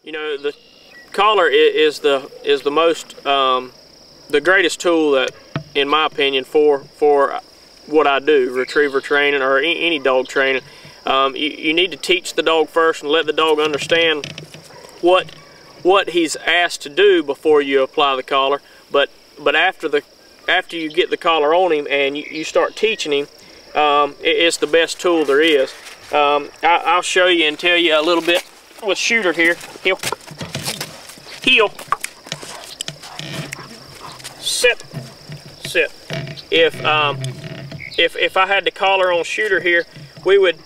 You know, the collar is the most the greatest tool that, in my opinion, for what I do, retriever training or any dog training. You need to teach the dog first and let the dog understand what he's asked to do before you apply the collar. But after you get the collar on him and you start teaching him, it's the best tool there is. I'll show you and tell you a little bit with Shooter here. Heel, sit, sit. If I had the collar on Shooter here, we would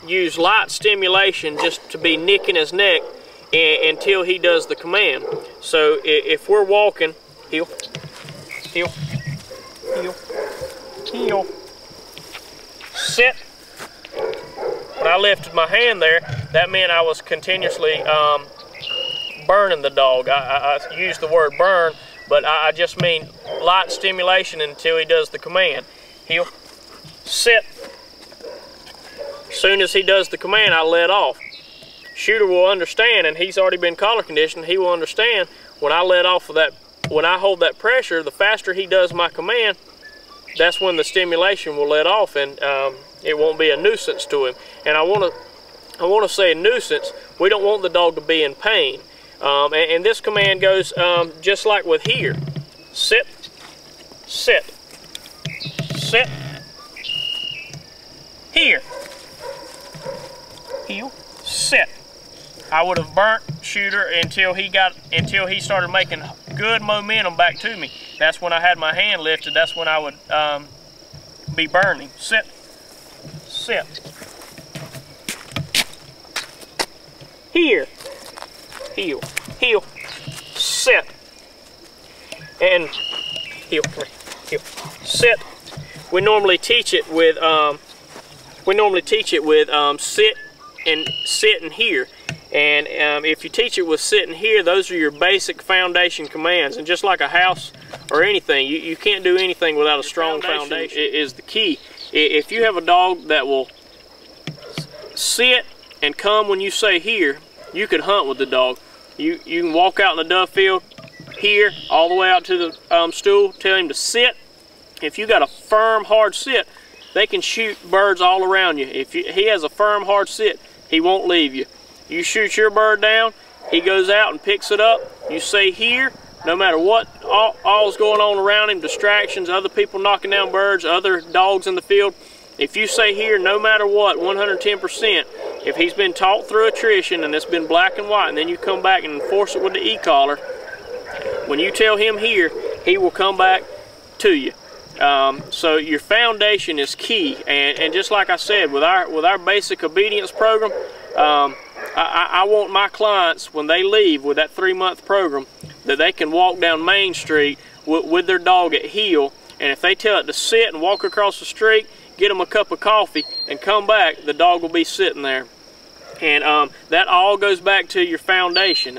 use light stimulation just to be nicking his neck until he does the command. So if we're walking, heel, heel, heel, heel, sit. When I lifted my hand there, that meant I was continuously burning the dog. I use the word burn, but I just mean light stimulation until he does the command. Heel, sit. As soon as he does the command, I let off. Shooter will understand, and he's already been collar conditioned. He will understand when I let off of that, when I hold that pressure, the faster he does my command, that's when the stimulation will let off, and it won't be a nuisance to him. And I want to say a nuisance. We don't want the dog to be in pain. And this command goes just like with here. Sit, sit, sit. Here, heel, sit. I would have burnt Shooter until he started making good momentum back to me. That's when I had my hand lifted. That's when I would be burning. Sit, sit. Here, heel, heel, sit, and heel, heel, sit. We normally teach it with sit and here. And if you teach it with sit and here, those are your basic foundation commands. And just like a house or anything, you can't do anything without a strong foundation. Is the key. If you have a dog that will sit and come when you say here, you could hunt with the dog. You can walk out in the dove field here all the way out to the stool, tell him to sit. If you got a firm, hard sit, they can shoot birds all around you. If he has a firm, hard sit, he won't leave you. You shoot your bird down, he goes out and picks it up. You say here, no matter what all's going on around him, distractions, other people knocking down birds, other dogs in the field. If you say here, no matter what, 110%, if he's been taught through attrition and it's been black and white, and then you come back and enforce it with the e-collar, when you tell him here, he will come back to you. So your foundation is key, and just like I said, with our basic obedience program, I want my clients, when they leave with that 3-month program, that they can walk down Main Street with their dog at heel, and if they tell it to sit and walk across the street, get them a cup of coffee and come back, the dog will be sitting there. And that all goes back to your foundation.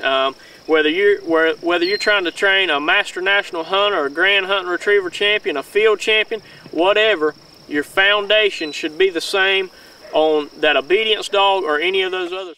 Whether you're trying to train a master national hunter, a grand hunting retriever champion, a field champion, whatever, your foundation should be the same on that obedience dog or any of those others.